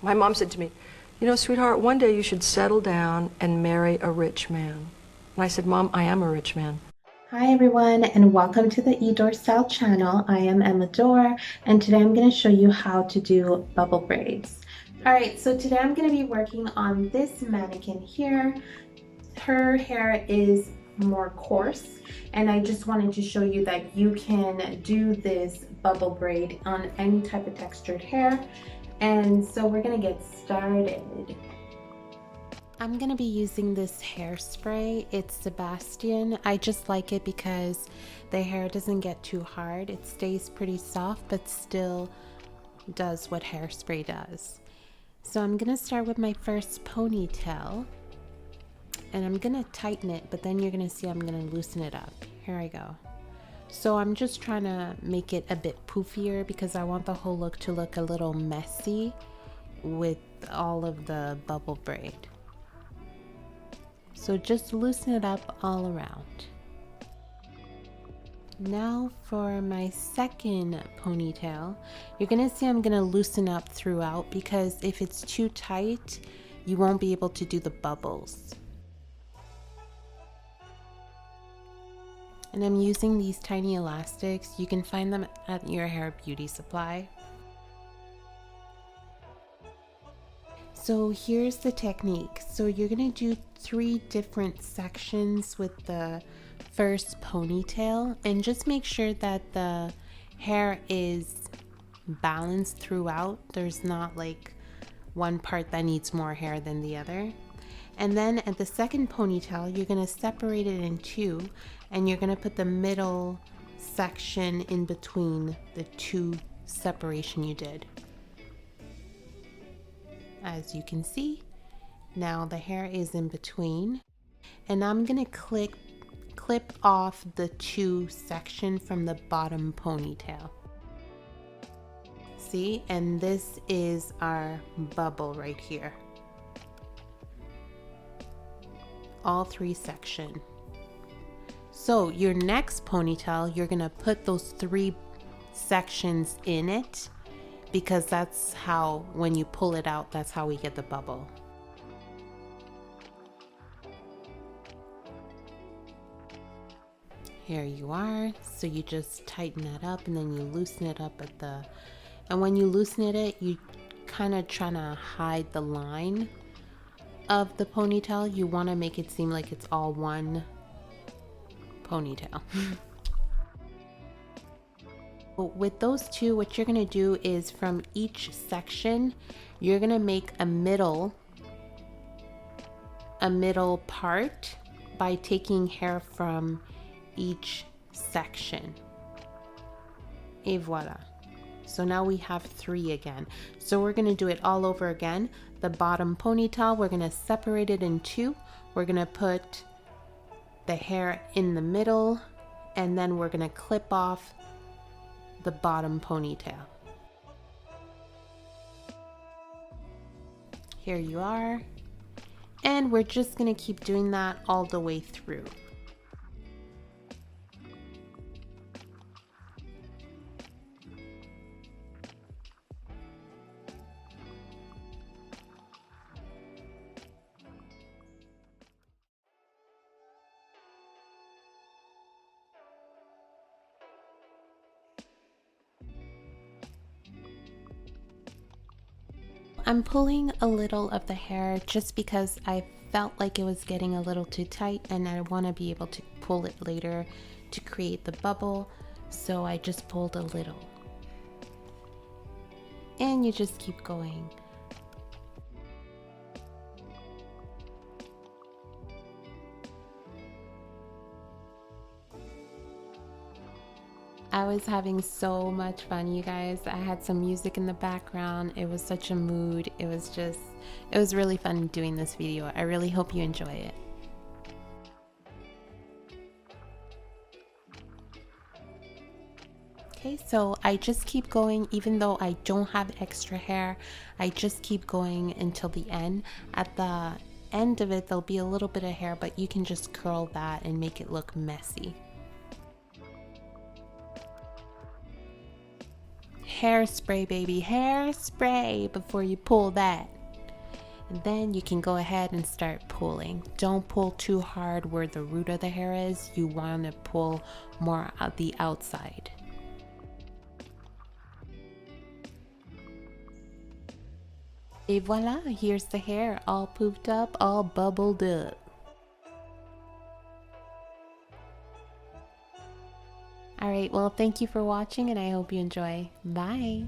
My mom said to me, you know, sweetheart, one day you should settle down and marry a rich man. And I said, Mom, I am a rich man. Hi everyone, and welcome to the E.D'ORSTYLES channel. I am Iamedor, and today I'm going to show you how to do bubble braids. Alright, so today I'm going to be working on this mannequin here. Her hair is more coarse, and I just wanted to show you that you can do this bubble braid on any type of textured hair. And so we're going to get started. I'm going to be using this hairspray. It's Sebastian. I just like it because the hair doesn't get too hard. It stays pretty soft, but still does what hairspray does. So I'm going to start with my first ponytail, and I'm going to tighten it, but then you're going to see I'm going to loosen it up. Here I go. So I'm just trying to make it a bit poofier because I want the whole look to look a little messy with all of the bubble braid. So just loosen it up all around. Now for my second ponytail, you're gonna see I'm gonna loosen up throughout because if it's too tight, you won't be able to do the bubbles. And I'm using these tiny elastics. You can find them at your hair beauty supply. So here's the technique. So you're gonna do 3 different sections with the first ponytail, and just make sure that the hair is balanced throughout. There's not like one part that needs more hair than the other. And then at the second ponytail, you're gonna separate it in 2, and you're gonna put the middle section in between the 2 separation you did. As you can see, now the hair is in between, and I'm gonna clip off the 2 section from the bottom ponytail. See, and this is our bubble right here. All 3 section. So your next ponytail, you're gonna put those 3 sections in it, because that's how, when you pull it out, that's how we get the bubble. Here you are. So you just tighten that up and then you loosen it up at the, and when you loosen it, you kind of trying to hide the line of the ponytail. You want to make it seem like it's all one ponytail. With those 2, what you're going to do is from each section, you're going to make a middle part by taking hair from each section. Et voila. So now we have 3 again. So we're going to do it all over again. The bottom ponytail, we're going to separate it in 2. We're going to put the hair in the middle, and then we're going to clip off the bottom ponytail. Here you are. And we're just going to keep doing that all the way through. I'm pulling a little of the hair just because I felt like it was getting a little too tight, and I want to be able to pull it later to create the bubble, so I just pulled a little. And you just keep going. I was having so much fun, you guys. I had some music in the background. It was such a mood. It was really fun doing this video. I really hope you enjoy it. Okay, so I just keep going even though I don't have extra hair. I just keep going until the end. At the end of it, there'll be a little bit of hair, but you can just curl that and make it look messy. hairspray, baby, hairspray before you pull that. And then you can go ahead and start pulling. Don't pull too hard where the root of the hair is. You want to pull more at the outside. Et voila, here's the hair all poofed up, all bubbled up. Alright, well, thank you for watching and I hope you enjoy. Bye!